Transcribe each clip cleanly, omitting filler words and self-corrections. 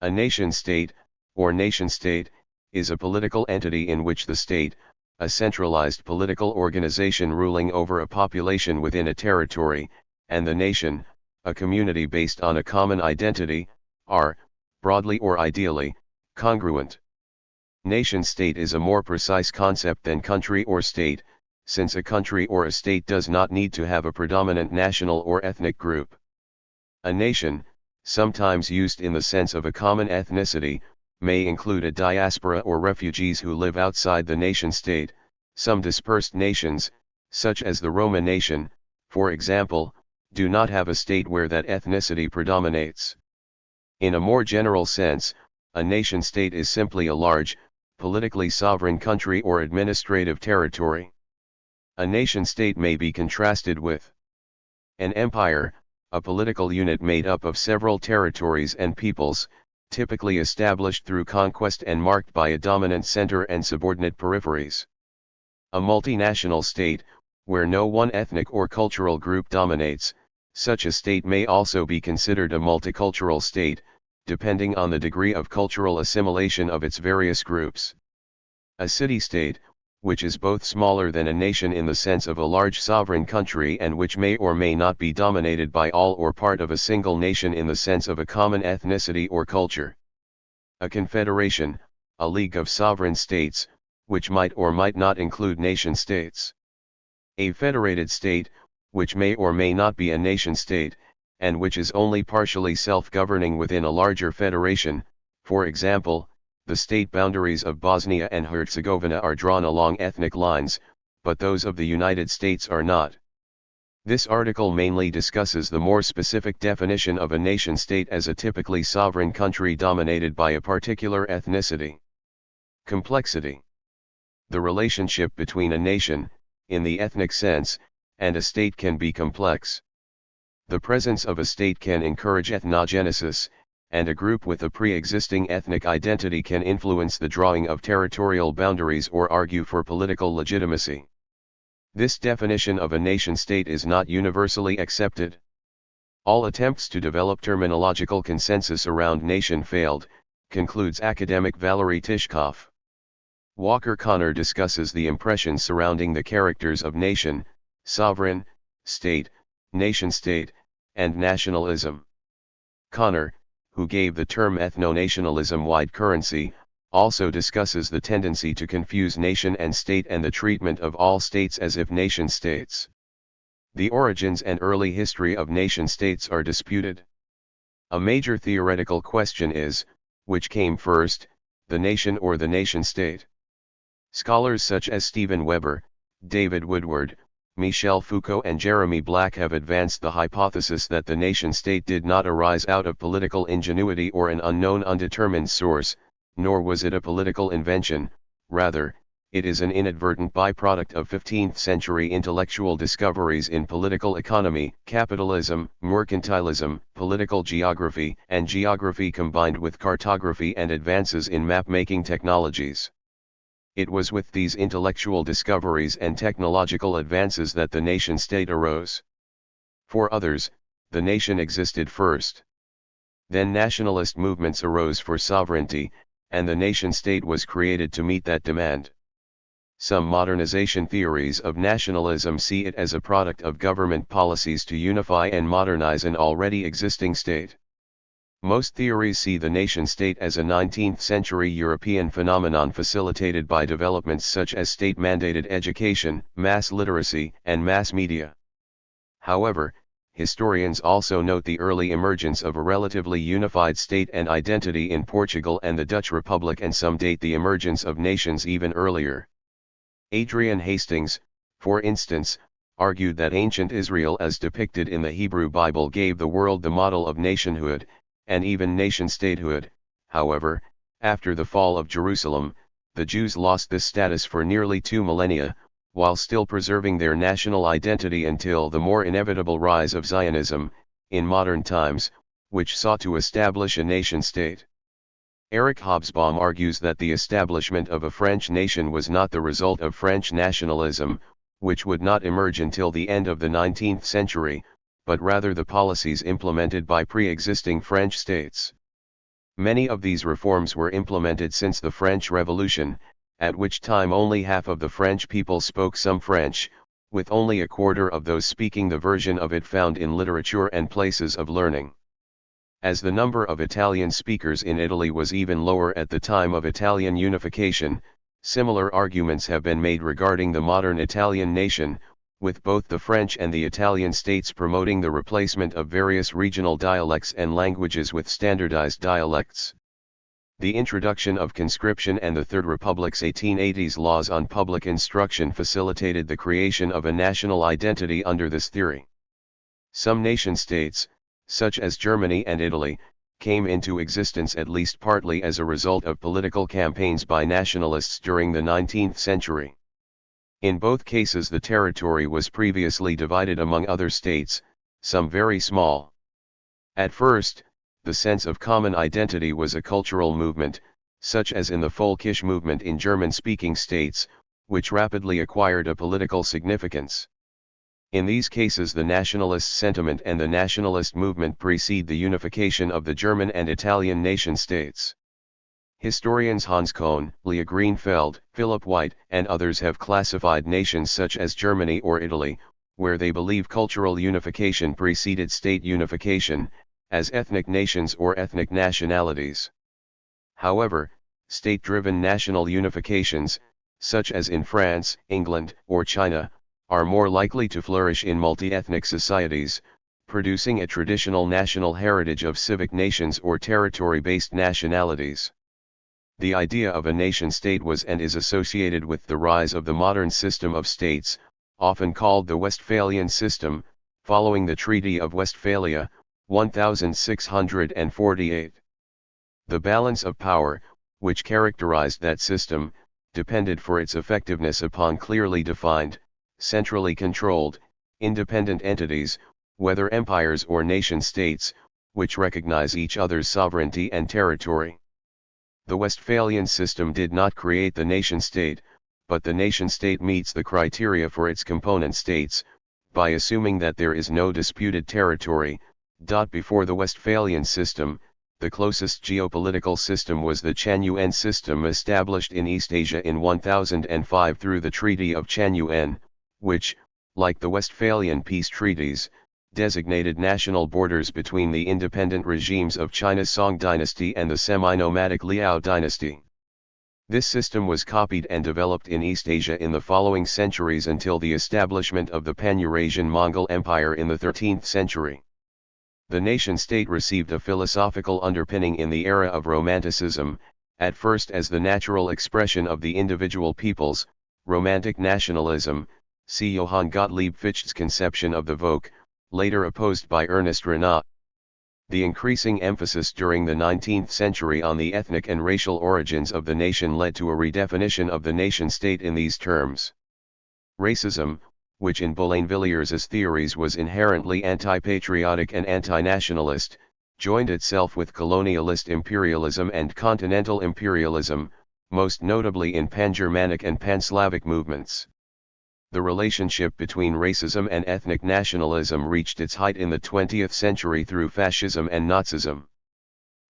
A nation-state, or nation-state, is a political entity in which the state, a centralized political organization ruling over a population within a territory, and the nation, a community based on a common identity, are, broadly or ideally, congruent. Nation-state is a more precise concept than country or state, since a country or a state does not need to have a predominant national or ethnic group. A nation, sometimes used in the sense of a common ethnicity, may include a diaspora or refugees who live outside the nation-state. Some dispersed nations, such as the Roma nation, for example, do not have a state where that ethnicity predominates. In a more general sense, a nation-state is simply a large, politically sovereign country or administrative territory. A nation-state may be contrasted with an empire, a political unit made up of several territories and peoples, typically established through conquest and marked by a dominant center and subordinate peripheries. A multinational state, where no one ethnic or cultural group dominates, such a state may also be considered a multicultural state, depending on the degree of cultural assimilation of its various groups. A city-state, which is both smaller than a nation in the sense of a large sovereign country and which may or may not be dominated by all or part of a single nation in the sense of a common ethnicity or culture. A confederation, a league of sovereign states, which might or might not include nation-states. A federated state, which may or may not be a nation-state, and which is only partially self-governing within a larger federation. For example, the state boundaries of Bosnia and Herzegovina are drawn along ethnic lines, but those of the United States are not. This article mainly discusses the more specific definition of a nation-state as a typically sovereign country dominated by a particular ethnicity. Complexity. The relationship between a nation, in the ethnic sense, and a state can be complex. The presence of a state can encourage ethnogenesis, and a group with a pre-existing ethnic identity can influence the drawing of territorial boundaries or argue for political legitimacy. This definition of a nation-state is not universally accepted. All attempts to develop terminological consensus around nation failed, concludes academic Valery Tishkov. Walker-Connor discusses the impressions surrounding the characters of nation, sovereign, state, nation-state, and nationalism. Connor, who gave the term ethno-nationalism wide currency, also discusses the tendency to confuse nation and state and the treatment of all states as if nation-states. The origins and early history of nation-states are disputed. A major theoretical question is, which came first, the nation or the nation-state? Scholars such as Stephen Weber, David Woodward, Michel Foucault and Jeremy Black have advanced the hypothesis that the nation-state did not arise out of political ingenuity or an unknown undetermined source, nor was it a political invention. Rather, it is an inadvertent byproduct of 15th-century intellectual discoveries in political economy, capitalism, mercantilism, political geography, and geography combined with cartography and advances in map-making technologies. It was with these intellectual discoveries and technological advances that the nation-state arose. For others, the nation existed first. Then nationalist movements arose for sovereignty, and the nation-state was created to meet that demand. Some modernization theories of nationalism see it as a product of government policies to unify and modernize an already existing state. Most theories see the nation-state as a 19th-century European phenomenon facilitated by developments such as state-mandated education, mass literacy, and mass media. However, historians also note the early emergence of a relatively unified state and identity in Portugal and the Dutch Republic, and some date the emergence of nations even earlier. Adrian Hastings, for instance, argued that ancient Israel as depicted in the Hebrew Bible gave the world the model of nationhood, and even nation-statehood. However, after the fall of Jerusalem, the Jews lost this status for nearly 2 millennia, while still preserving their national identity until the more inevitable rise of Zionism, in modern times, which sought to establish a nation-state. Eric Hobsbawm argues that the establishment of a French nation was not the result of French nationalism, which would not emerge until the end of the 19th century, but rather the policies implemented by pre-existing French states. Many of these reforms were implemented since the French Revolution, at which time only half of the French people spoke some French, with only a quarter of those speaking the version of it found in literature and places of learning. As the number of Italian speakers in Italy was even lower at the time of Italian unification, similar arguments have been made regarding the modern Italian nation, with both the French and the Italian states promoting the replacement of various regional dialects and languages with standardized dialects. The introduction of conscription and the Third Republic's 1880s laws on public instruction facilitated the creation of a national identity under this theory. Some nation-states, such as Germany and Italy, came into existence at least partly as a result of political campaigns by nationalists during the 19th century. In both cases the territory was previously divided among other states, some very small. At first, the sense of common identity was a cultural movement, such as in the Völkisch movement in German-speaking states, which rapidly acquired a political significance. In these cases the nationalist sentiment and the nationalist movement precede the unification of the German and Italian nation-states. Historians Hans Kohn, Leah Greenfeld, Philip White, and others have classified nations such as Germany or Italy, where they believe cultural unification preceded state unification, as ethnic nations or ethnic nationalities. However, state-driven national unifications, such as in France, England, or China, are more likely to flourish in multi-ethnic societies, producing a traditional national heritage of civic nations or territory-based nationalities. The idea of a nation-state was and is associated with the rise of the modern system of states, often called the Westphalian system, following the Treaty of Westphalia, 1648. The balance of power, which characterized that system, depended for its effectiveness upon clearly defined, centrally controlled, independent entities, whether empires or nation-states, which recognize each other's sovereignty and territory. The Westphalian system did not create the nation-state, but the nation-state meets the criteria for its component states, by assuming that there is no disputed territory. Before the Westphalian system, the closest geopolitical system was the Chanyuan system established in East Asia in 1005 through the Treaty of Chanyuan, which, like the Westphalian peace treaties, designated national borders between the independent regimes of China's Song dynasty and the semi-nomadic Liao dynasty. This system was copied and developed in East Asia in the following centuries until the establishment of the Pan-Eurasian Mongol Empire in the 13th century. The nation-state received a philosophical underpinning in the era of Romanticism, at first as the natural expression of the individual peoples, Romantic nationalism, see Johann Gottlieb Fichte's conception of the Volk, later opposed by Ernest Renan. The increasing emphasis during the 19th century on the ethnic and racial origins of the nation led to a redefinition of the nation-state in these terms. Racism, which in Boulainvilliers's theories was inherently anti-patriotic and anti-nationalist, joined itself with colonialist imperialism and continental imperialism, most notably in Pan-Germanic and Pan-Slavic movements. The relationship between racism and ethnic nationalism reached its height in the 20th century through fascism and Nazism.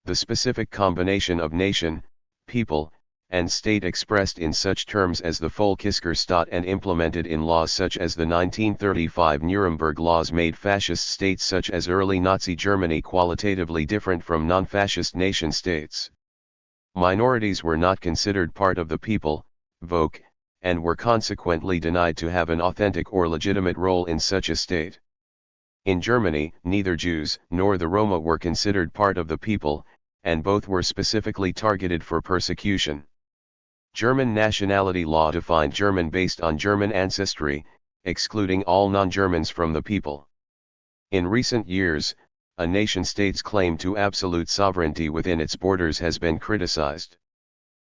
The specific combination of nation, people, and state expressed in such terms as the Völkischer Staat and implemented in laws such as the 1935 Nuremberg laws made fascist states such as early Nazi Germany qualitatively different from non-fascist nation-states. Minorities were not considered part of the people, Volk, and were consequently denied to have an authentic or legitimate role in such a state. In Germany, neither Jews nor the Roma were considered part of the people, and both were specifically targeted for persecution. German nationality law defined German based on German ancestry, excluding all non-Germans from the people. In recent years, a nation-state's claim to absolute sovereignty within its borders has been criticized.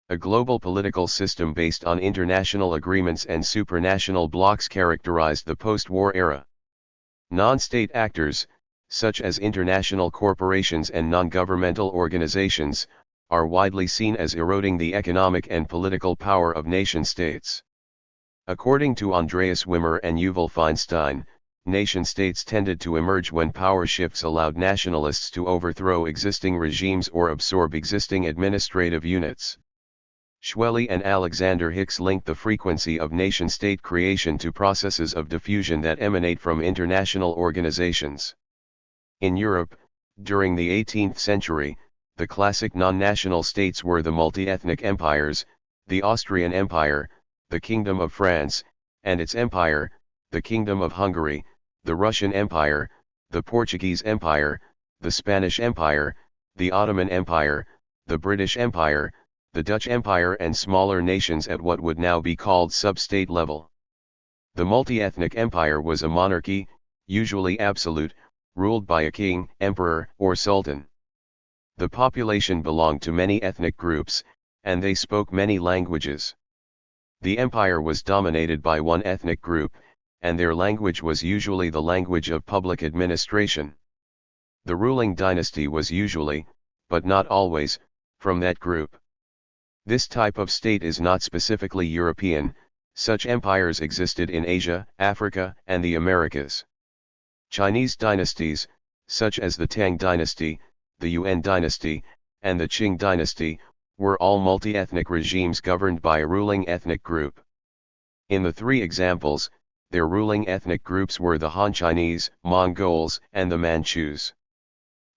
A global political system based on international agreements and supranational blocs characterized the post-war era. Non-state actors, such as international corporations and non-governmental organizations, are widely seen as eroding the economic and political power of nation-states. According to Andreas Wimmer and Yuval Feinstein, nation-states tended to emerge when power shifts allowed nationalists to overthrow existing regimes or absorb existing administrative units. Schwelle and Alexander Hicks linked the frequency of nation-state creation to processes of diffusion that emanate from international organizations. In Europe, during the 18th century, the classic non-national states were the multi-ethnic empires, the Austrian Empire, the Kingdom of France, and its empire, the Kingdom of Hungary, the Russian Empire, the Portuguese Empire, the Spanish Empire, the Ottoman Empire, the British Empire, the Dutch Empire, and smaller nations at what would now be called sub-state level. The multi-ethnic empire was a monarchy, usually absolute, ruled by a king, emperor, or sultan. The population belonged to many ethnic groups, and they spoke many languages. The empire was dominated by one ethnic group, and their language was usually the language of public administration. The ruling dynasty was usually, but not always, from that group. This type of state is not specifically European. Such empires existed in Asia, Africa, and the Americas. Chinese dynasties, such as the Tang dynasty, the Yuan dynasty, and the Qing dynasty, were all multi-ethnic regimes governed by a ruling ethnic group. In the three examples, their ruling ethnic groups were the Han Chinese, Mongols, and the Manchus.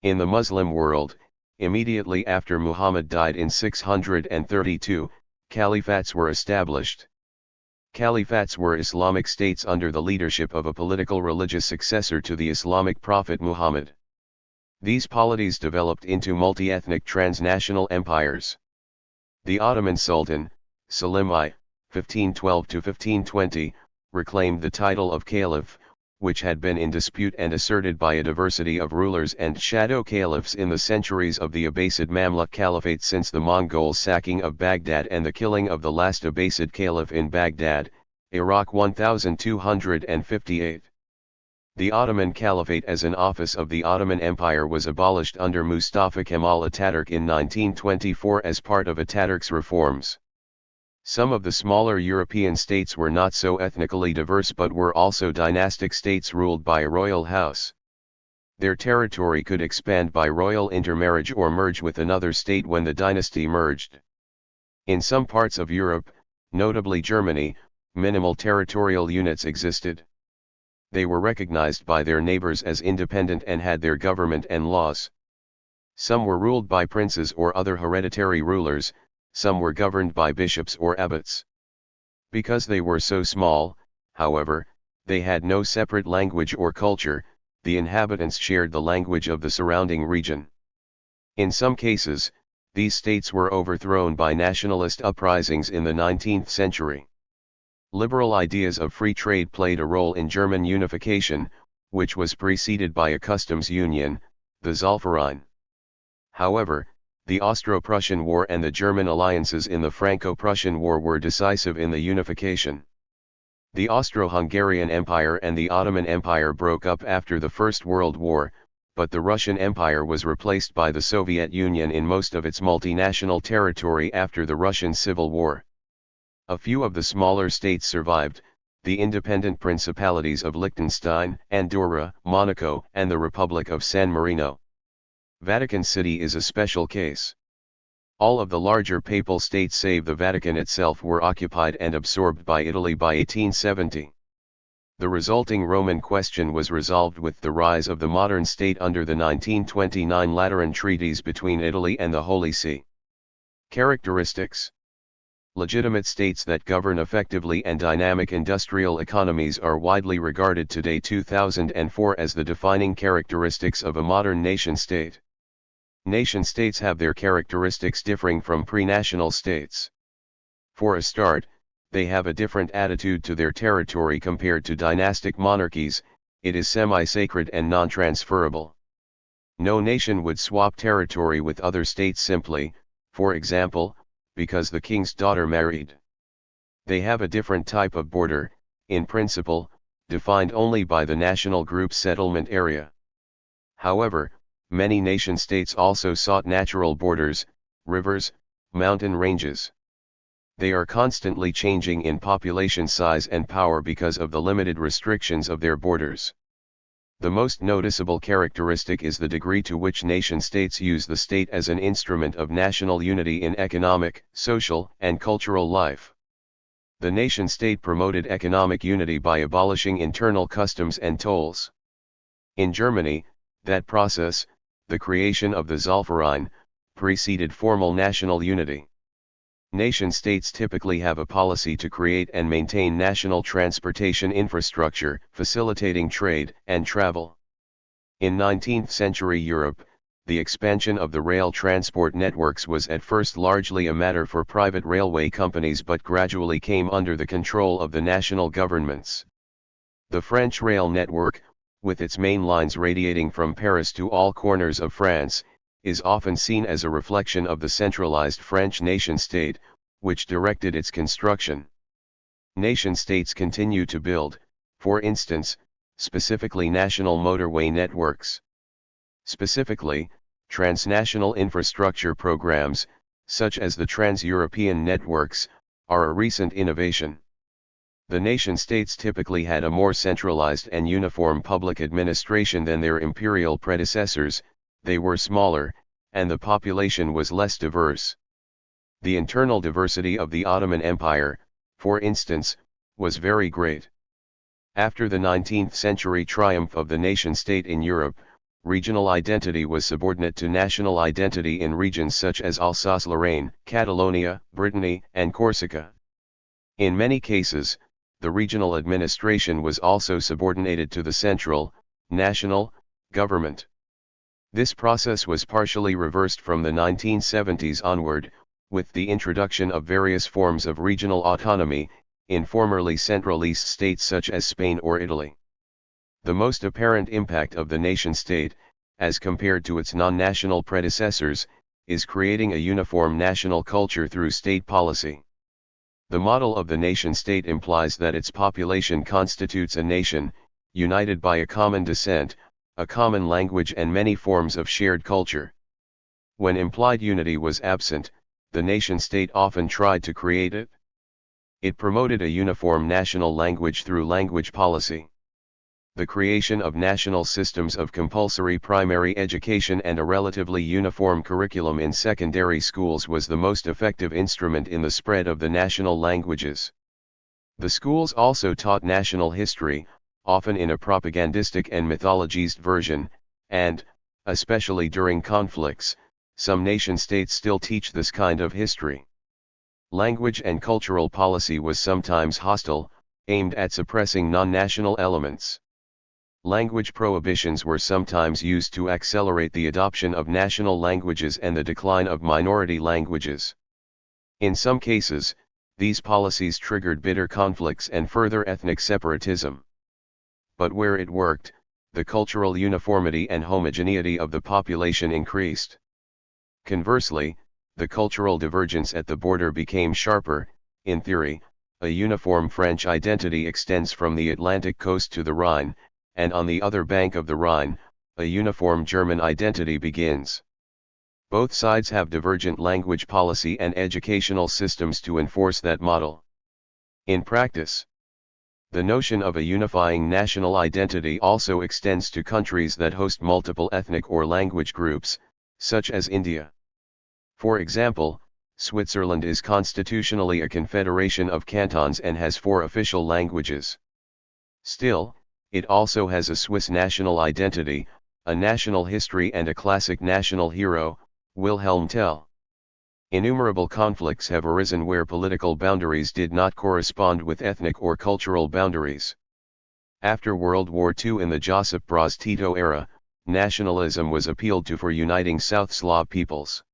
In the Muslim world, immediately after Muhammad died in 632, caliphates were established. Caliphates were Islamic states under the leadership of a political religious successor to the Islamic prophet Muhammad. These polities developed into multi-ethnic transnational empires. The Ottoman Sultan, Selim I, 1512–1520, reclaimed the title of caliph, which had been in dispute and asserted by a diversity of rulers and shadow caliphs in the centuries of the Abbasid Mamluk Caliphate since the Mongol sacking of Baghdad and the killing of the last Abbasid caliph in Baghdad, Iraq 1258. The Ottoman Caliphate as an office of the Ottoman Empire was abolished under Mustafa Kemal Ataturk in 1924 as part of Ataturk's reforms. Some of the smaller European states were not so ethnically diverse but were also dynastic states ruled by a royal house. Their territory could expand by royal intermarriage or merge with another state when the dynasty merged. In some parts of Europe, notably Germany, minimal territorial units existed. They were recognized by their neighbors as independent and had their government and laws. Some were ruled by princes or other hereditary rulers, some were governed by bishops or abbots. Because they were so small, however, they had no separate language or culture, the inhabitants shared the language of the surrounding region. In some cases, these states were overthrown by nationalist uprisings in the 19th century. Liberal ideas of free trade played a role in German unification, which was preceded by a customs union, the Zollverein. However, the Austro-Prussian War and the German alliances in the Franco-Prussian War were decisive in the unification. The Austro-Hungarian Empire and the Ottoman Empire broke up after the First World War, but the Russian Empire was replaced by the Soviet Union in most of its multinational territory after the Russian Civil War. A few of the smaller states survived, the independent principalities of Liechtenstein, Andorra, Monaco, and the Republic of San Marino. Vatican City is a special case. All of the larger papal states save the Vatican itself were occupied and absorbed by Italy by 1870. The resulting Roman question was resolved with the rise of the modern state under the 1929 Lateran treaties between Italy and the Holy See. Characteristics: legitimate states that govern effectively and dynamic industrial economies are widely regarded today 2004 as the defining characteristics of a modern nation-state. Nation-states have their characteristics differing from pre-national states. For a start, they have a different attitude to their territory compared to dynastic monarchies. It is semi-sacred and non-transferable. No nation would swap territory with other states simply, for example, because the king's daughter married. They have a different type of border, in principle, defined only by the national group settlement area. However, many nation-states also sought natural borders, rivers, mountain ranges. They are constantly changing in population size and power because of the limited restrictions of their borders. The most noticeable characteristic is the degree to which nation-states use the state as an instrument of national unity in economic, social, and cultural life. The nation-state promoted economic unity by abolishing internal customs and tolls. In Germany, that process, the creation of the Zollverein, preceded formal national unity. Nation-states typically have a policy to create and maintain national transportation infrastructure, facilitating trade and travel. In 19th-century Europe, the expansion of the rail transport networks was at first largely a matter for private railway companies but gradually came under the control of the national governments. The French rail network, with its main lines radiating from Paris to all corners of France, is often seen as a reflection of the centralized French nation-state, which directed its construction. Nation-states continue to build, for instance, specifically national motorway networks. Specifically, transnational infrastructure programs, such as the Trans-European networks, are a recent innovation. The nation-states typically had a more centralized and uniform public administration than their imperial predecessors. They were smaller, and the population was less diverse. The internal diversity of the Ottoman Empire, for instance, was very great. After the 19th century triumph of the nation-state in Europe, regional identity was subordinate to national identity in regions such as Alsace-Lorraine, Catalonia, Brittany, and Corsica. In many cases, the regional administration was also subordinated to the central, national, government. This process was partially reversed from the 1970s onward, with the introduction of various forms of regional autonomy, in formerly centralized states such as Spain or Italy. The most apparent impact of the nation-state, as compared to its non-national predecessors, is creating a uniform national culture through state policy. The model of the nation-state implies that its population constitutes a nation, united by a common descent, a common language and many forms of shared culture. When implied unity was absent, the nation-state often tried to create it. It promoted a uniform national language through language policy. The creation of national systems of compulsory primary education and a relatively uniform curriculum in secondary schools was the most effective instrument in the spread of the national languages. The schools also taught national history, often in a propagandistic and mythologized version, and, especially during conflicts, some nation-states still teach this kind of history. Language and cultural policy was sometimes hostile, aimed at suppressing non-national elements. Language prohibitions were sometimes used to accelerate the adoption of national languages and the decline of minority languages. In some cases, these policies triggered bitter conflicts and further ethnic separatism. But where it worked, the cultural uniformity and homogeneity of the population increased. Conversely, the cultural divergence at the border became sharper. In theory, a uniform French identity extends from the Atlantic coast to the Rhine, and on the other bank of the Rhine, a uniform German identity begins. Both sides have divergent language policy and educational systems to enforce that model. In practice, the notion of a unifying national identity also extends to countries that host multiple ethnic or language groups, such as India. For example, Switzerland is constitutionally a confederation of cantons and has 4 official languages. Still, it also has a Swiss national identity, a national history and a classic national hero, Wilhelm Tell. Innumerable conflicts have arisen where political boundaries did not correspond with ethnic or cultural boundaries. After World War II in the Josip Broz Tito era, nationalism was appealed to for uniting South Slav peoples.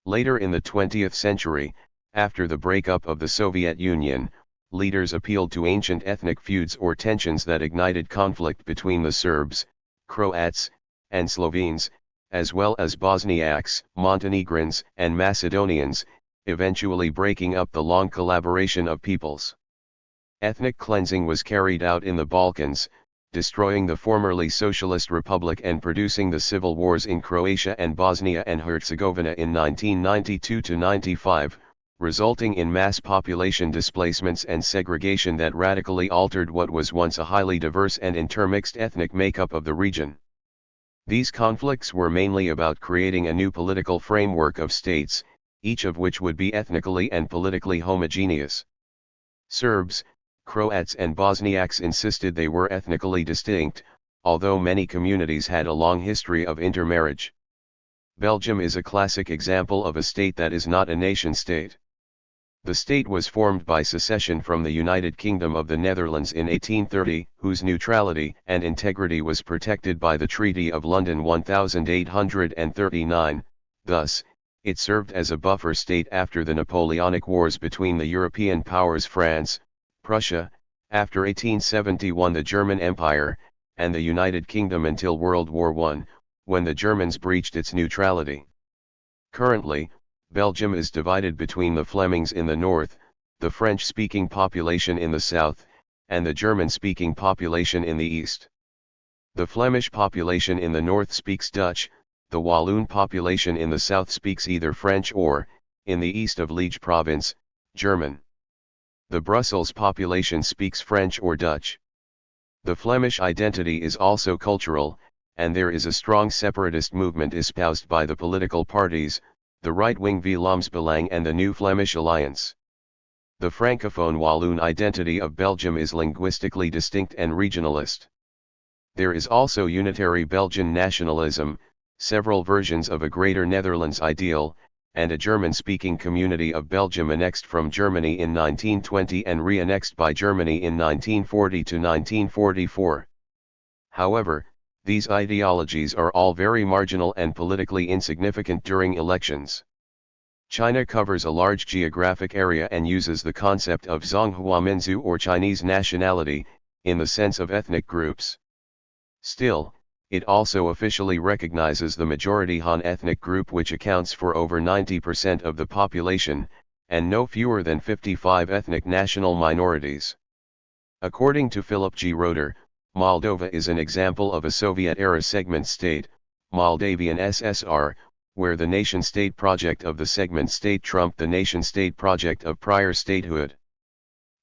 Later in the 20th century, after the breakup of the Soviet Union, leaders appealed to ancient ethnic feuds or tensions that ignited conflict between the Serbs, Croats, and Slovenes, as well as Bosniaks, Montenegrins, and Macedonians, eventually breaking up the long collaboration of peoples. Ethnic cleansing was carried out in the Balkans, destroying the formerly socialist republic and producing the civil wars in Croatia and Bosnia and Herzegovina in 1992-95, resulting in mass population displacements and segregation that radically altered what was once a highly diverse and intermixed ethnic makeup of the region. These conflicts were mainly about creating a new political framework of states, each of which would be ethnically and politically homogeneous. Serbs, Croats and Bosniaks insisted they were ethnically distinct, although many communities had a long history of intermarriage. Belgium is a classic example of a state that is not a nation-state. The state was formed by secession from the United Kingdom of the Netherlands in 1830, whose neutrality and integrity was protected by the Treaty of London 1839, thus, it served as a buffer state after the Napoleonic Wars between the European powers France, Prussia, after 1871 the German Empire, and the United Kingdom until World War I, when the Germans breached its neutrality. Currently, Belgium is divided between the Flemings in the north, the French-speaking population in the south, and the German-speaking population in the east. The Flemish population in the north speaks Dutch, the Walloon population in the south speaks either French or, in the east of Liege province, German. The Brussels population speaks French or Dutch. The Flemish identity is also cultural, and there is a strong separatist movement espoused by the political parties, the right-wing Vlaams-Belang and the New Flemish Alliance. The Francophone Walloon identity of Belgium is linguistically distinct and regionalist. There is also unitary Belgian nationalism, several versions of a Greater Netherlands ideal, and a German-speaking community of Belgium annexed from Germany in 1920 and re-annexed by Germany in 1940 to 1944. However, these ideologies are all very marginal and politically insignificant during elections. China covers a large geographic area and uses the concept of Zhonghuaminzu or Chinese nationality, in the sense of ethnic groups. Still, it also officially recognizes the majority Han ethnic group, which accounts for over 90% of the population, and no fewer than 55 ethnic national minorities. According to Philip G. Roeder, Moldova is an example of a Soviet-era segment state, Moldavian SSR, where the nation-state project of the segment state trumped the nation-state project of prior statehood.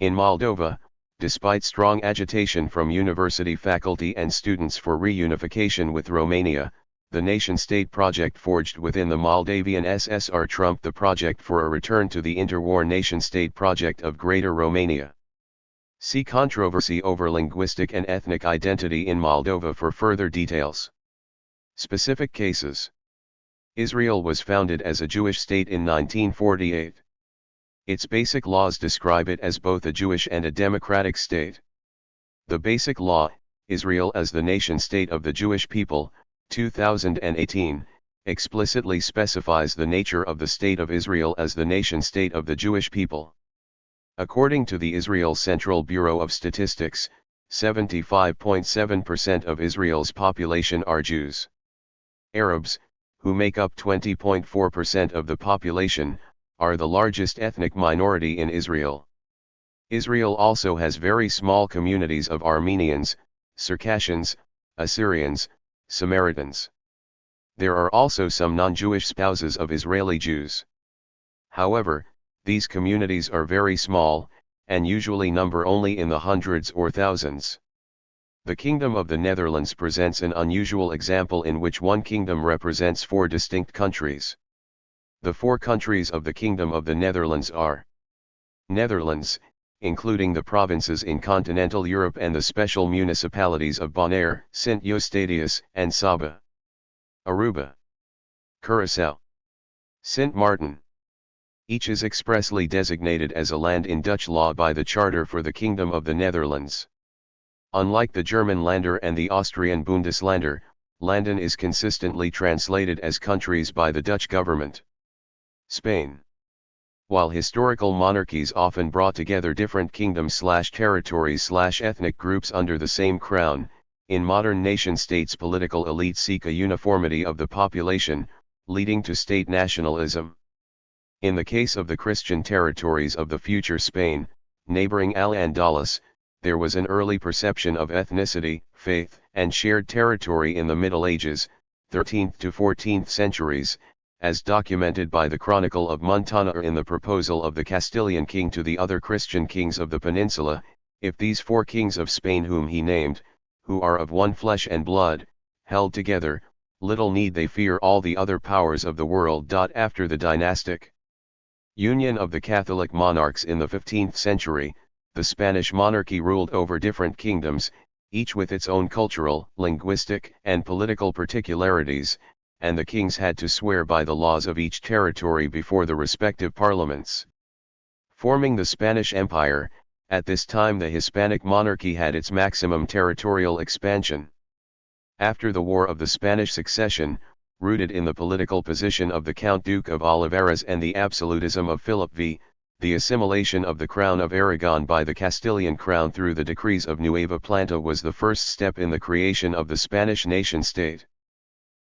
In Moldova, despite strong agitation from university faculty and students for reunification with Romania, the nation-state project forged within the Moldavian SSR trumped the project for a return to the interwar nation-state project of Greater Romania. See controversy over linguistic and ethnic identity in Moldova for further details. Specific cases. Israel was founded as a Jewish state in 1948. Its basic laws describe it as both a Jewish and a democratic state. The Basic Law, Israel as the Nation-State of the Jewish People, 2018, explicitly specifies the nature of the State of Israel as the nation-state of the Jewish people. According to the Israel Central Bureau of Statistics, 75.7% of Israel's population are Jews. Arabs, who make up 20.4% of the population, are the largest ethnic minority in Israel. Israel also has very small communities of Armenians, Circassians, Assyrians, Samaritans. There are also some non-Jewish spouses of Israeli Jews. However, these communities are very small, and usually number only in the hundreds or thousands. The Kingdom of the Netherlands presents an unusual example in which one kingdom represents four distinct countries. The four countries of the Kingdom of the Netherlands are Netherlands, including the provinces in continental Europe and the special municipalities of Bonaire, Sint Eustatius, and Saba. Aruba, Curaçao, Sint Maarten. Each is expressly designated as a land in Dutch law by the Charter for the Kingdom of the Netherlands. Unlike the German Länder and the Austrian Bundesländer, Landen is consistently translated as countries by the Dutch government. Spain. While historical monarchies often brought together different kingdoms/territories/ethnic groups under the same crown, in modern nation-states political elites seek a uniformity of the population, leading to state nationalism. In the case of the Christian territories of the future Spain, neighboring Al-Andalus, there was an early perception of ethnicity, faith, and shared territory in the Middle Ages, 13th to 14th centuries, as documented by the Chronicle of Montana in the proposal of the Castilian king to the other Christian kings of the peninsula, if these 4 kings of Spain whom he named, who are of one flesh and blood, held together, little need they fear all the other powers of the world. After the dynastic union of the Catholic monarchs in the 15th century, the Spanish monarchy ruled over different kingdoms, each with its own cultural, linguistic, and political particularities, and the kings had to swear by the laws of each territory before the respective parliaments. Forming the Spanish Empire, at this time the Hispanic monarchy had its maximum territorial expansion. After the War of the Spanish Succession, rooted in the political position of the Count Duke of Olivares and the absolutism of Philip V, the assimilation of the crown of Aragon by the Castilian crown through the decrees of Nueva Planta was the first step in the creation of the Spanish nation-state.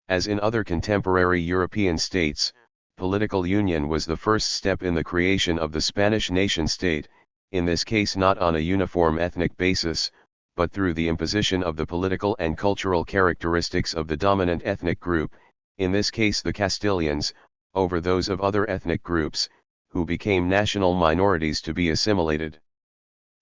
As in other contemporary European states, political union was the first step in the creation of the Spanish nation-state, in this case not on a uniform ethnic basis, but through the imposition of the political and cultural characteristics of the dominant ethnic group, in this case the Castilians, over those of other ethnic groups, who became national minorities to be assimilated.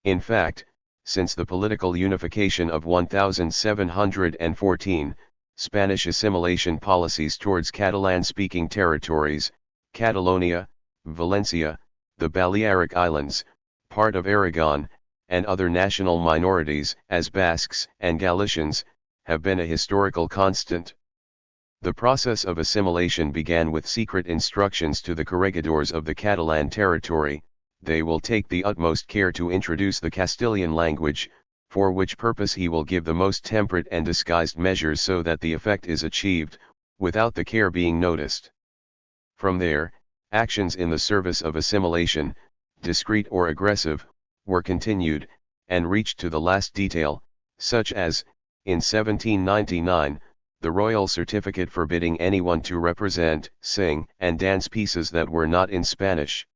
In fact, since the political unification of 1714, Spanish assimilation policies towards Catalan-speaking territories, Catalonia, Valencia, the Balearic Islands, part of Aragon, and other national minorities, as Basques and Galicians, have been a historical constant. The process of assimilation began with secret instructions to the corregidors of the Catalan territory. They will take the utmost care to introduce the Castilian language, for which purpose he will give the most temperate and disguised measures so that the effect is achieved, without the care being noticed. From there, actions in the service of assimilation, discreet or aggressive, were continued, and reached to the last detail, such as, in 1799, the royal certificate forbidding anyone to represent, sing, and dance pieces that were not in Spanish.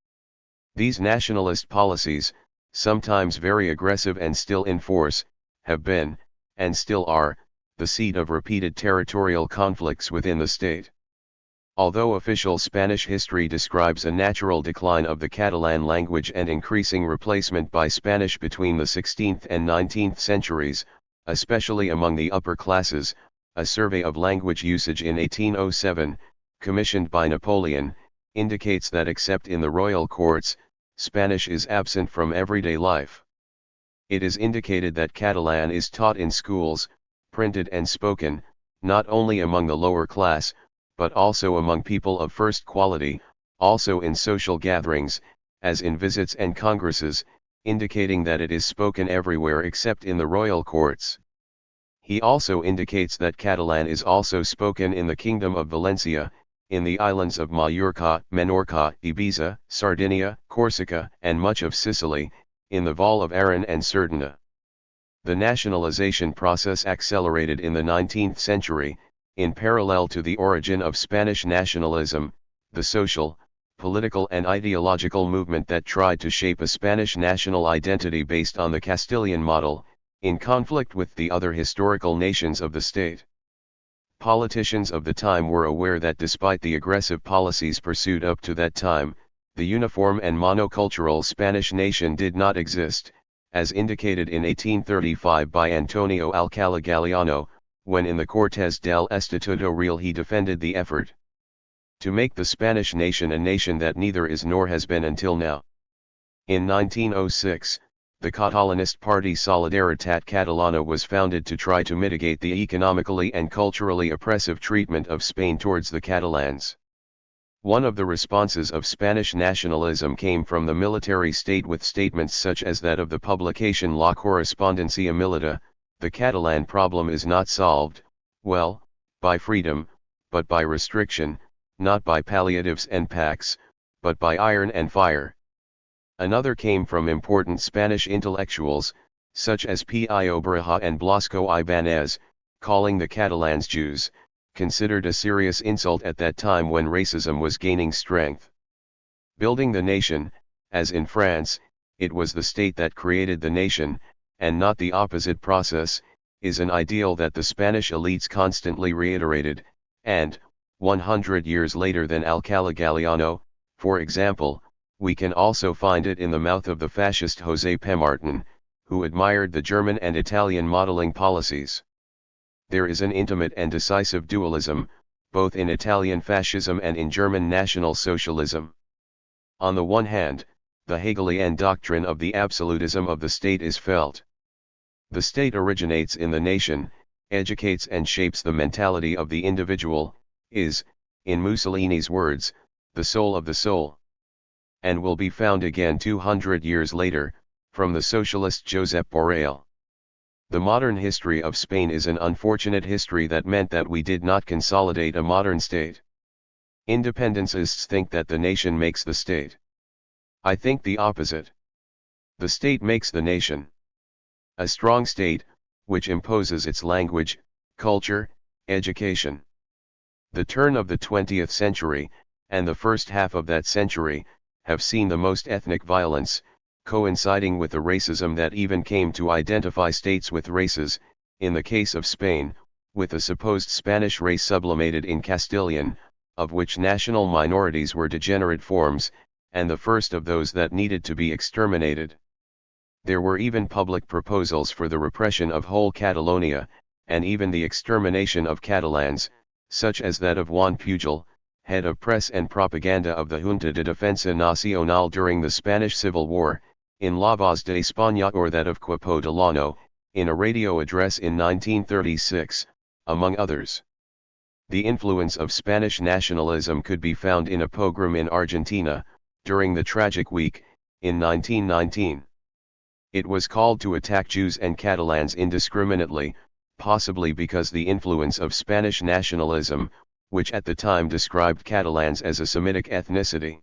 These nationalist policies, sometimes very aggressive and still in force, have been, and still are, the seat of repeated territorial conflicts within the state. Although official Spanish history describes a natural decline of the Catalan language and increasing replacement by Spanish between the 16th and 19th centuries, especially among the upper classes, a survey of language usage in 1807, commissioned by Napoleon, indicates that except in the royal courts, Spanish is absent from everyday life. It is indicated that Catalan is taught in schools, printed and spoken, not only among the lower class, but also among people of first quality, also in social gatherings, as in visits and congresses, indicating that it is spoken everywhere except in the royal courts. He also indicates that Catalan is also spoken in the Kingdom of Valencia, in the islands of Mallorca, Menorca, Ibiza, Sardinia, Corsica, and much of Sicily, in the Val of Aran and Cerdeña. The nationalization process accelerated in the 19th century, in parallel to the origin of Spanish nationalism, the social, political and ideological movement that tried to shape a Spanish national identity based on the Castilian model, in conflict with the other historical nations of the state. Politicians of the time were aware that despite the aggressive policies pursued up to that time, the uniform and monocultural Spanish nation did not exist, as indicated in 1835 by Antonio Alcala Galiano, when in the Cortes del Estatuto Real he defended the effort to make the Spanish nation a nation that neither is nor has been until now. In 1906, the Catalanist party Solidaritat Catalana was founded to try to mitigate the economically and culturally oppressive treatment of Spain towards the Catalans. One of the responses of Spanish nationalism came from the military state with statements such as that of the publication La Correspondencia Militar: the Catalan problem is not solved, well, by freedom, but by restriction, not by palliatives and pacts, but by iron and fire. Another came from important Spanish intellectuals, such as Pío Baroja and Blasco Ibáñez, calling the Catalans Jews, considered a serious insult at that time when racism was gaining strength. Building the nation, as in France, it was the state that created the nation, and not the opposite process, is an ideal that the Spanish elites constantly reiterated, and, 100 years later than Alcala Galiano, for example. We can also find it in the mouth of the fascist José Pemartin, who admired the German and Italian modeling policies. There is an intimate and decisive dualism, both in Italian fascism and in German National Socialism. On the one hand, the Hegelian doctrine of the absolutism of the state is felt. The state originates in the nation, educates and shapes the mentality of the individual, is, in Mussolini's words, the soul of the soul. And will be found again 200 years later, from the socialist Josep Borrell. The modern history of Spain is an unfortunate history that meant that we did not consolidate a modern state. Independencists think that the nation makes the state. I think the opposite. The state makes the nation. A strong state, which imposes its language, culture, education. The turn of the 20th century, and the first half of that century, have seen the most ethnic violence, coinciding with the racism that even came to identify states with races, in the case of Spain, with a supposed Spanish race sublimated in Castilian, of which national minorities were degenerate forms, and the first of those that needed to be exterminated. There were even public proposals for the repression of whole Catalonia, and even the extermination of Catalans, such as that of Juan Pujol, head of press and propaganda of the Junta de Defensa Nacional during the Spanish Civil War, in La Voz de España, or that of Queipo Delano, in a radio address in 1936, among others. The influence of Spanish nationalism could be found in a pogrom in Argentina, during the Tragic Week, in 1919. It was called to attack Jews and Catalans indiscriminately, possibly because the influence of Spanish nationalism, which at the time described Catalans as a Semitic ethnicity.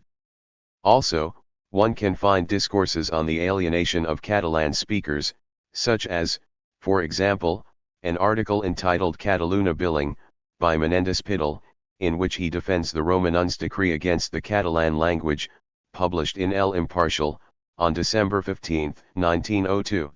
Also, one can find discourses on the alienation of Catalan speakers, such as, for example, an article entitled Cataluna Billing, by Menendez Pidal, in which he defends the Roman's decree against the Catalan language, published in El Impartial, on December 15, 1902.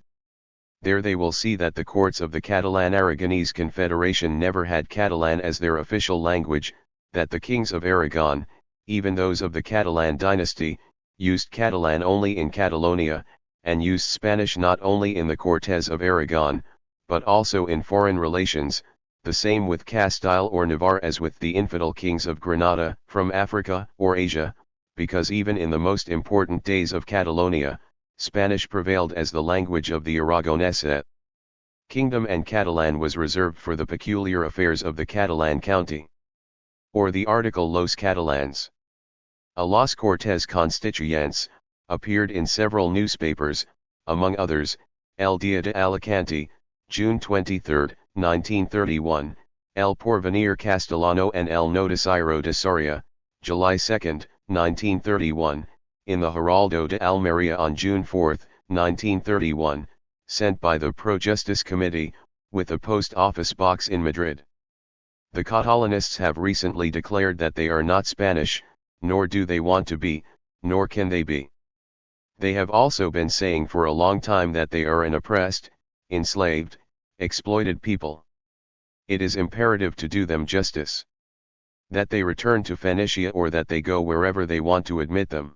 There they will see that the courts of the Catalan-Aragonese Confederation never had Catalan as their official language, that the kings of Aragon, even those of the Catalan dynasty, used Catalan only in Catalonia, and used Spanish not only in the Cortes of Aragon, but also in foreign relations, the same with Castile or Navarre as with the infidel kings of Granada, from Africa or Asia, because even in the most important days of Catalonia, Spanish prevailed as the language of the Aragonese kingdom, and Catalan was reserved for the peculiar affairs of the Catalan county. Or the article Los Catalans a Las Cortes Constituyentes, appeared in several newspapers, among others, El Dia de Alicante, June 23, 1931, El Porvenir Castellano and El Noticiero de Soria, July 2, 1931, in the Heraldo de Almería on June 4, 1931, sent by the Pro Justice Committee, with a post office box in Madrid. The Catalanists have recently declared that they are not Spanish, nor do they want to be, nor can they be. They have also been saying for a long time that they are an oppressed, enslaved, exploited people. It is imperative to do them justice. That they return to Phoenicia or that they go wherever they want to admit them.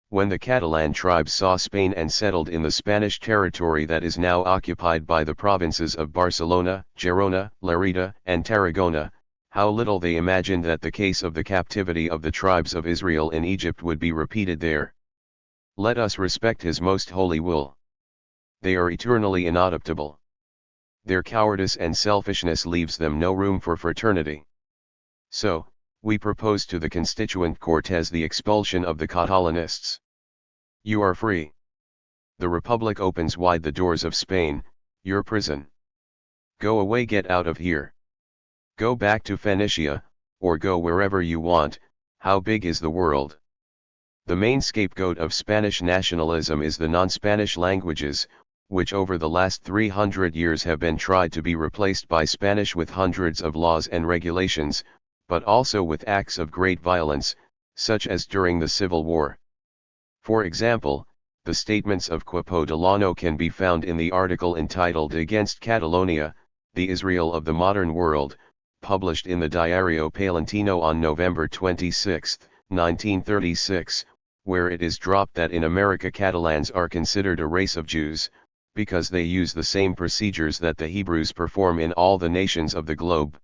When the Catalan tribes saw Spain and settled in the Spanish territory that is now occupied by the provinces of Barcelona, Girona, Lerida, and Tarragona, how little they imagined that the case of the captivity of the tribes of Israel in Egypt would be repeated there. Let us respect his most holy will. They are eternally inadoptable. Their cowardice and selfishness leaves them no room for fraternity. So, we propose to the Constituent Cortes the expulsion of the Catalanists. You are free. The Republic opens wide the doors of Spain, your prison. Go away, get out of here. Go back to Phoenicia, or go wherever you want. How big is the world? The main scapegoat of Spanish nationalism is the non-Spanish languages, which over the last 300 years have been tried to be replaced by Spanish with hundreds of laws and regulations, but also with acts of great violence, such as during the Civil War. For example, the statements of Queipo Delano can be found in the article entitled Against Catalonia, the Israel of the Modern World, published in the Diario Palentino on November 26, 1936, where it is dropped that in America Catalans are considered a race of Jews, because they use the same procedures that the Hebrews perform in all the nations of the globe.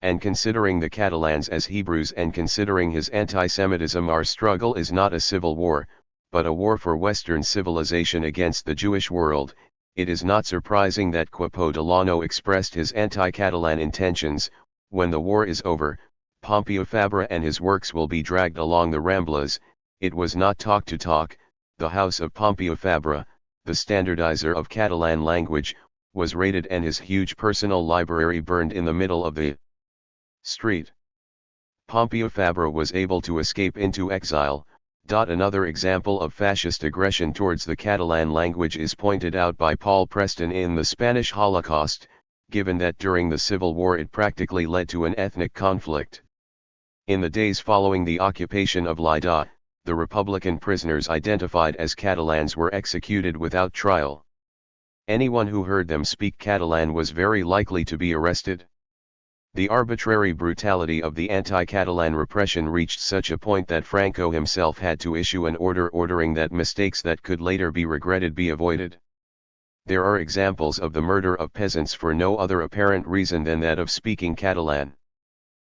And considering the Catalans as Hebrews and considering his anti-Semitism, our struggle is not a civil war, but a war for Western civilization against the Jewish world. It is not surprising that Capodilano expressed his anti-Catalan intentions. When the war is over, Pompeo Fabra and his works will be dragged along the Ramblas. It was not talk to talk. The house of Pompeo Fabra, the standardizer of Catalan language, was raided and his huge personal library burned in the middle of the street. Pompeo Fabra was able to escape into exile. Another example of fascist aggression towards the Catalan language is pointed out by Paul Preston in The Spanish Holocaust, given that during the Civil War it practically led to an ethnic conflict. In the days following the occupation of Lleida, the Republican prisoners identified as Catalans were executed without trial. Anyone who heard them speak Catalan was very likely to be arrested. The arbitrary brutality of the anti-Catalan repression reached such a point that Franco himself had to issue an order ordering that mistakes that could later be regretted be avoided. There are examples of the murder of peasants for no other apparent reason than that of speaking Catalan.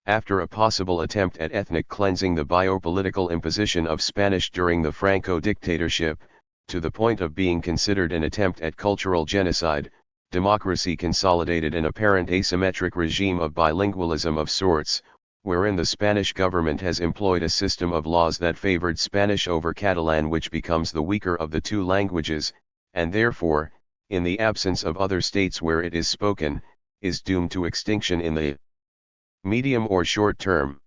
After a possible attempt at ethnic cleansing, the biopolitical imposition of Spanish during the Franco dictatorship, to the point of being considered an attempt at cultural genocide, democracy consolidated an apparent asymmetric regime of bilingualism of sorts, wherein the Spanish government has employed a system of laws that favored Spanish over Catalan, which becomes the weaker of the two languages, and therefore, in the absence of other states where it is spoken, is doomed to extinction in the medium or short term.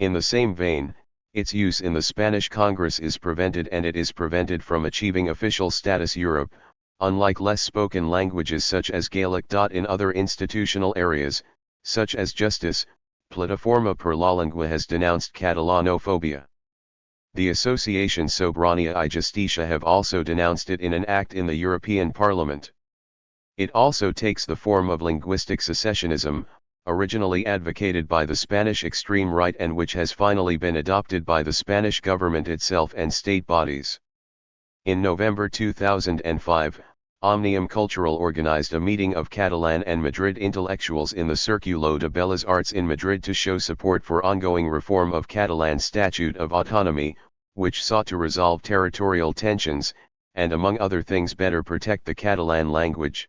In the same vein, its use in the Spanish Congress is prevented, and it is prevented from achieving official status Europe, unlike less spoken languages such as Gaelic. In other institutional areas, such as justice, Plataforma per la Lengua has denounced Catalanophobia. The Association Sobrania y Justicia have also denounced it in an act in the European Parliament. It also takes the form of linguistic secessionism, originally advocated by the Spanish extreme right and which has finally been adopted by the Spanish government itself and state bodies. In November 2005, Omnium Cultural organized a meeting of Catalan and Madrid intellectuals in the Círculo de Bellas Artes in Madrid to show support for ongoing reform of Catalan Statute of Autonomy, which sought to resolve territorial tensions, and among other things better protect the Catalan language.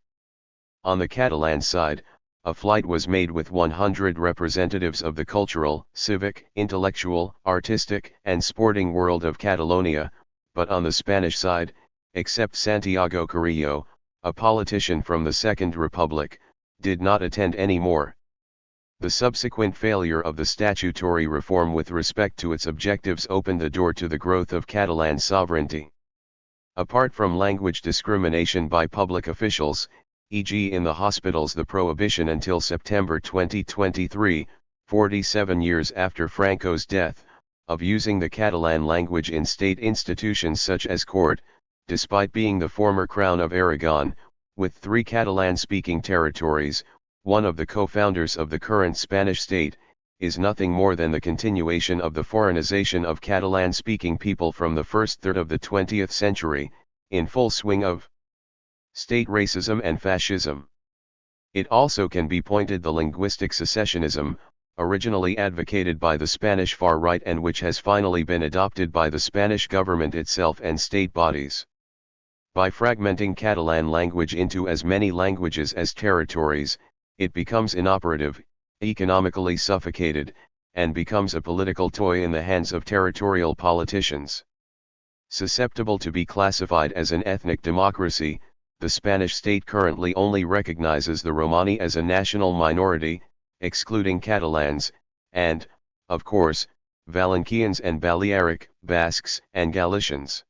On the Catalan side, a flight was made with 100 representatives of the cultural, civic, intellectual, artistic, and sporting world of Catalonia, but on the Spanish side, except Santiago Carrillo, a politician from the Second Republic, did not attend any more. The subsequent failure of the statutory reform with respect to its objectives opened the door to the growth of Catalan sovereignty. Apart from language discrimination by public officials, e.g. in the hospitals, the prohibition until September 2023, 47 years after Franco's death, of using the Catalan language in state institutions such as court, despite being the former Crown of Aragon, with 3 Catalan-speaking territories, one of the co-founders of the current Spanish state, is nothing more than the continuation of the foreignization of Catalan-speaking people from the first third of the 20th century, in full swing of state racism and fascism. It also can be pointed the linguistic secessionism, originally advocated by the Spanish far right and which has finally been adopted by the Spanish government itself and state bodies. By fragmenting Catalan language into as many languages as territories, it becomes inoperative, economically suffocated, and becomes a political toy in the hands of territorial politicians. Susceptible to be classified as an ethnic democracy, the Spanish state currently only recognizes the Romani as a national minority, excluding Catalans, and, of course, Valencians and Balearic, Basques and Galicians.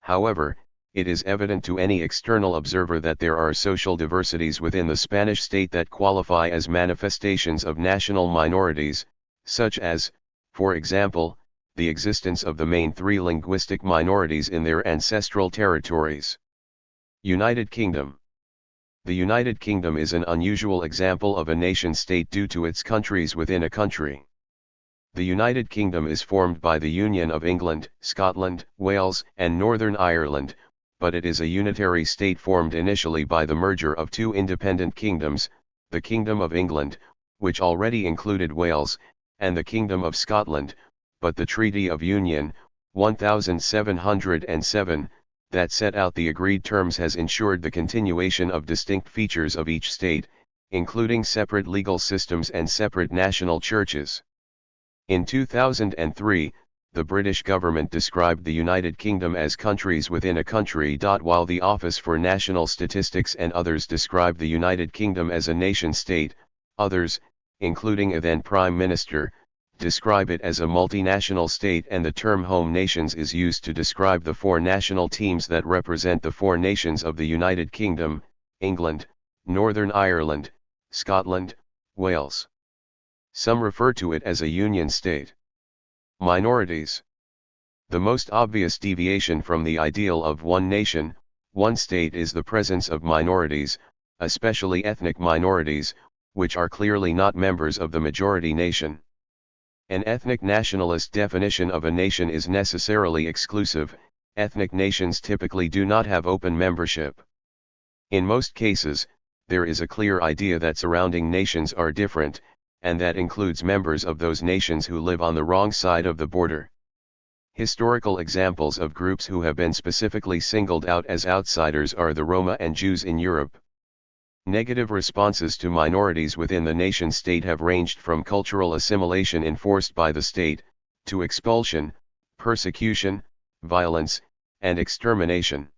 However, it is evident to any external observer that there are social diversities within the Spanish state that qualify as manifestations of national minorities, such as, for example, the existence of the main 3 linguistic minorities in their ancestral territories. United Kingdom. The United Kingdom is an unusual example of a nation-state due to its countries within a country. The United Kingdom is formed by the union of England, Scotland, Wales, and Northern Ireland, but it is a unitary state formed initially by the merger of two independent kingdoms, the Kingdom of England, which already included Wales, and the Kingdom of Scotland, but the Treaty of Union, 1707, that set out the agreed terms has ensured the continuation of distinct features of each state, including separate legal systems and separate national churches. In 2003, the British government described the United Kingdom as countries within a country. While the Office for National Statistics and others describe the United Kingdom as a nation-state, others, including a then Prime Minister, describe it as a multinational state, and the term home nations is used to describe the four national teams that represent the four nations of the United Kingdom: England, Northern Ireland, Scotland, Wales. Some refer to it as a union state. Minorities. The most obvious deviation from the ideal of one nation, one state is the presence of minorities, especially ethnic minorities, which are clearly not members of the majority nation. An ethnic nationalist definition of a nation is necessarily exclusive. Ethnic nations typically do not have open membership. In most cases, there is a clear idea that surrounding nations are different, and that includes members of those nations who live on the wrong side of the border. Historical examples of groups who have been specifically singled out as outsiders are the Roma and Jews in Europe. Negative responses to minorities within the nation-state have ranged from cultural assimilation enforced by the state, to expulsion, persecution, violence, and extermination.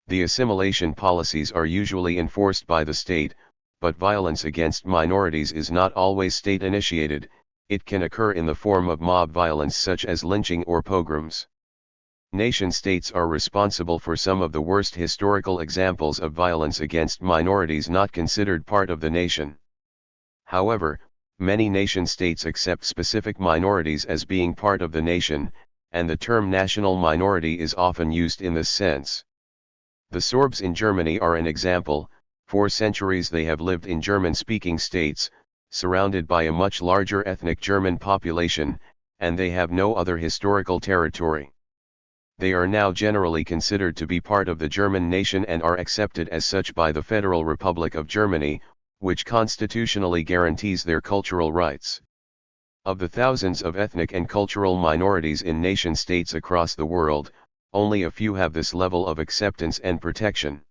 The assimilation policies are usually enforced by the state, but violence against minorities is not always state-initiated. It can occur in the form of mob violence such as lynching or pogroms. Nation-states are responsible for some of the worst historical examples of violence against minorities not considered part of the nation. However, many nation-states accept specific minorities as being part of the nation, and the term national minority is often used in this sense. The Sorbs in Germany are an example. For centuries they have lived in German-speaking states, surrounded by a much larger ethnic German population, and they have no other historical territory. They are now generally considered to be part of the German nation and are accepted as such by the Federal Republic of Germany, which constitutionally guarantees their cultural rights. Of the thousands of ethnic and cultural minorities in nation-states across the world, only a few have this level of acceptance and protection.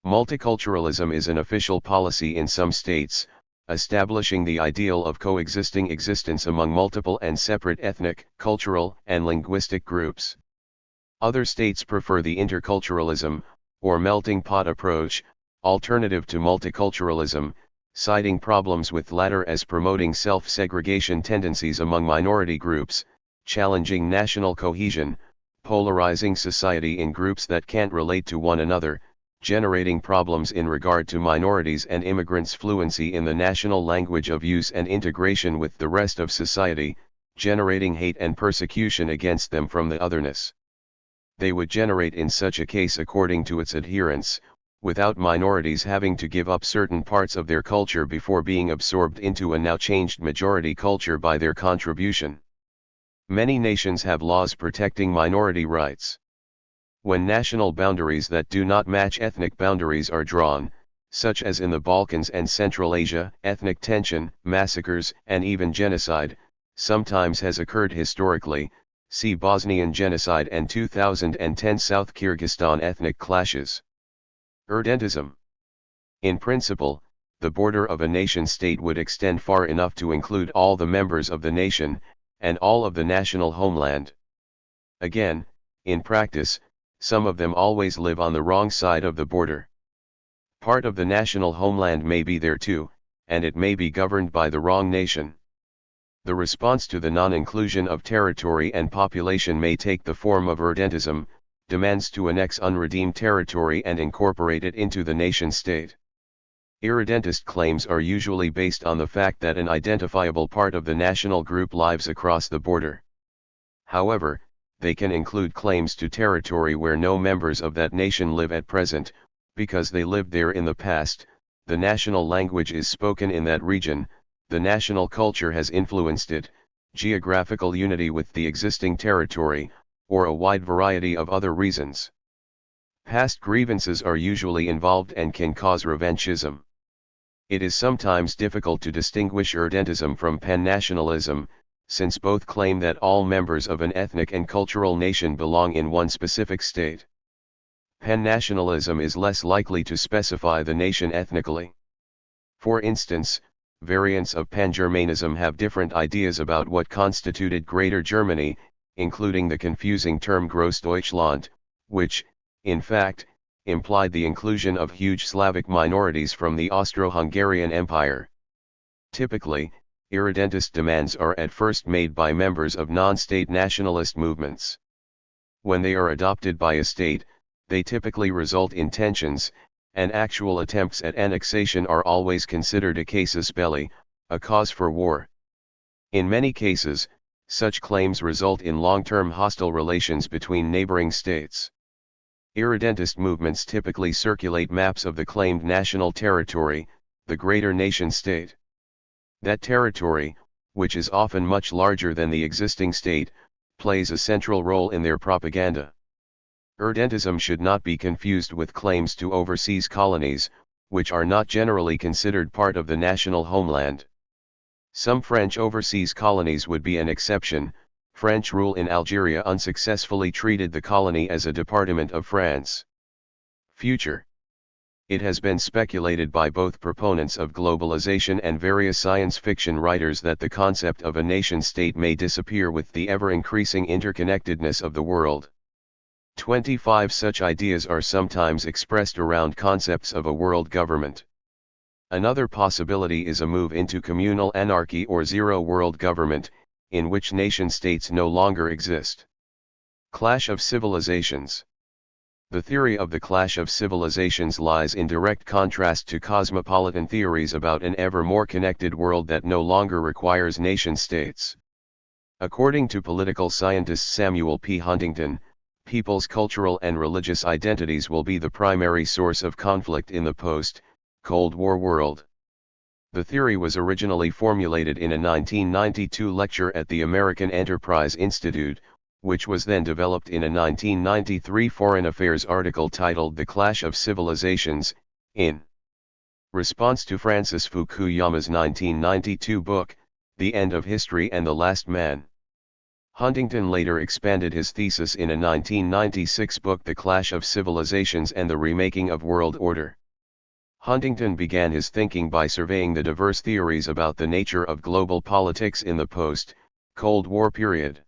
Multiculturalism is an official policy in some states, establishing the ideal of coexisting existence among multiple and separate ethnic, cultural, and linguistic groups. Other states prefer the interculturalism, or melting pot approach, alternative to multiculturalism, citing problems with latter as promoting self-segregation tendencies among minority groups, challenging national cohesion, polarizing society in groups that can't relate to one another, generating problems in regard to minorities and immigrants' fluency in the national language of use and integration with the rest of society, generating hate and persecution against them from the otherness they would generate in such a case according to its adherents, without minorities having to give up certain parts of their culture before being absorbed into a now changed majority culture by their contribution. Many nations have laws protecting minority rights. When national boundaries that do not match ethnic boundaries are drawn, such as in the Balkans and Central Asia, ethnic tension, massacres, and even genocide, sometimes has occurred historically. See Bosnian genocide and 2010 South Kyrgyzstan ethnic clashes. Irredentism. In principle, the border of a nation-state would extend far enough to include all the members of the nation, and all of the national homeland. Again, in practice, some of them always live on the wrong side of the border. Part of the national homeland may be there too, and it may be governed by the wrong nation. The response to the non-inclusion of territory and population may take the form of irredentism, demands to annex unredeemed territory and incorporate it into the nation-state. Irredentist claims are usually based on the fact that an identifiable part of the national group lives across the border. However, they can include claims to territory where no members of that nation live at present, because they lived there in the past, the national language is spoken in that region, the national culture has influenced it, geographical unity with the existing territory, or a wide variety of other reasons. Past grievances are usually involved and can cause revanchism. It is sometimes difficult to distinguish irredentism from pan-nationalism, since both claim that all members of an ethnic and cultural nation belong in one specific state. Pan-nationalism is less likely to specify the nation ethnically. For instance, variants of pan-Germanism have different ideas about what constituted Greater Germany, including the confusing term Großdeutschland, which, in fact, implied the inclusion of huge Slavic minorities from the Austro-Hungarian Empire. Typically, irredentist demands are at first made by members of non-state nationalist movements. When they are adopted by a state, they typically result in tensions, and actual attempts at annexation are always considered a casus belli, a cause for war. In many cases, such claims result in long-term hostile relations between neighboring states. Irredentist movements typically circulate maps of the claimed national territory, the greater nation-state. That territory, which is often much larger than the existing state, plays a central role in their propaganda. Irredentism should not be confused with claims to overseas colonies, which are not generally considered part of the national homeland. Some French overseas colonies would be an exception. French rule in Algeria unsuccessfully treated the colony as a department of France. Future. It has been speculated by both proponents of globalization and various science fiction writers that the concept of a nation-state may disappear with the ever-increasing interconnectedness of the world. 25 such ideas are sometimes expressed around concepts of a world government. Another possibility is a move into communal anarchy or zero-world government, in which nation-states no longer exist. Clash of civilizations. The theory of the clash of civilizations lies in direct contrast to cosmopolitan theories about an ever more connected world that no longer requires nation-states. According to political scientist Samuel P. Huntington, people's cultural and religious identities will be the primary source of conflict in the post-Cold War world. The theory was originally formulated in a 1992 lecture at the American Enterprise Institute, which was then developed in a 1993 Foreign Affairs article titled The Clash of Civilizations, in response to Francis Fukuyama's 1992 book, The End of History and the Last Man. Huntington later expanded his thesis in a 1996 book The Clash of Civilizations and the Remaking of World Order. Huntington began his thinking by surveying the diverse theories about the nature of global politics in the post-Cold War period.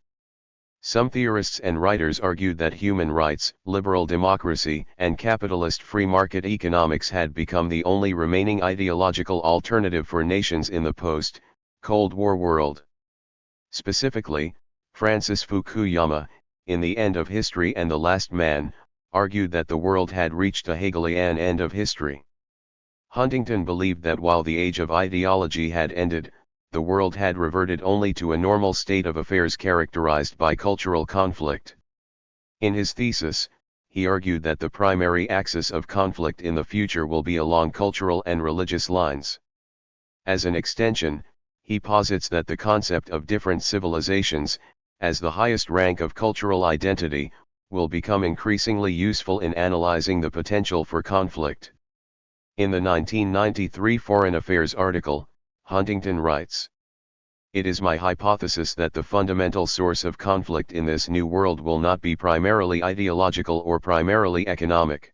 Some theorists and writers argued that human rights, liberal democracy, and capitalist free market economics had become the only remaining ideological alternative for nations in the post-Cold War world. Specifically, Francis Fukuyama, in The End of History and the Last Man, argued that the world had reached a Hegelian end of history. Huntington believed that while the age of ideology had ended, the world had reverted only to a normal state of affairs characterized by cultural conflict. In his thesis, he argued that the primary axis of conflict in the future will be along cultural and religious lines. As an extension, he posits that the concept of different civilizations, as the highest rank of cultural identity, will become increasingly useful in analyzing the potential for conflict. In the 1993 Foreign Affairs article, Huntington writes, "It is my hypothesis that the fundamental source of conflict in this new world will not be primarily ideological or primarily economic.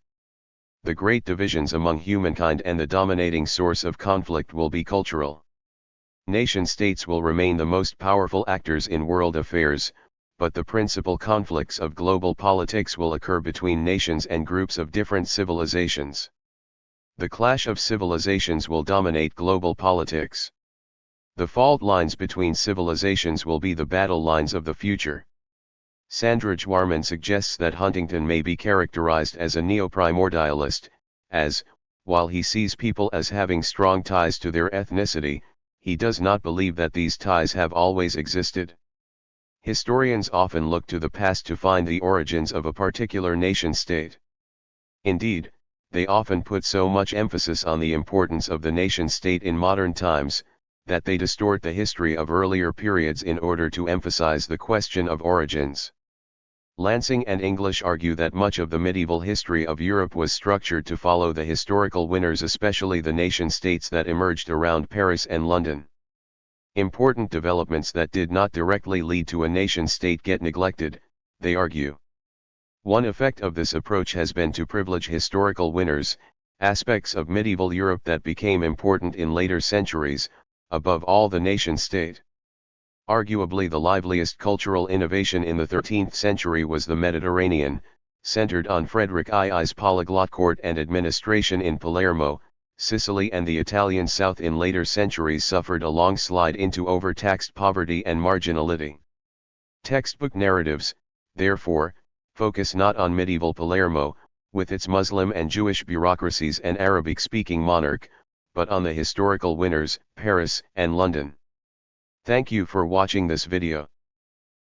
The great divisions among humankind and the dominating source of conflict will be cultural. Nation-states will remain the most powerful actors in world affairs, but the principal conflicts of global politics will occur between nations and groups of different civilizations. The clash of civilizations will dominate global politics. The fault lines between civilizations will be the battle lines of the future." Sandra Dwarman suggests that Huntington may be characterized as a neo-primordialist, as, while he sees people as having strong ties to their ethnicity, he does not believe that these ties have always existed. Historians often look to the past to find the origins of a particular nation-state. Indeed, they often put so much emphasis on the importance of the nation-state in modern times, that they distort the history of earlier periods in order to emphasize the question of origins. Lansing and English argue that much of the medieval history of Europe was structured to follow the historical winners, especially the nation-states that emerged around Paris and London. Important developments that did not directly lead to a nation-state get neglected, they argue. One effect of this approach has been to privilege historical winners, aspects of medieval Europe that became important in later centuries, above all the nation-state. Arguably the liveliest cultural innovation in the 13th century was the Mediterranean, centered on Frederick II's polyglot court and administration in Palermo. Sicily and the Italian South in later centuries suffered a long slide into overtaxed poverty and marginality. Textbook narratives, therefore, focus not on medieval Palermo, with its Muslim and Jewish bureaucracies and Arabic-speaking monarch, but on the historical winners, Paris and London. Thank you for watching this video.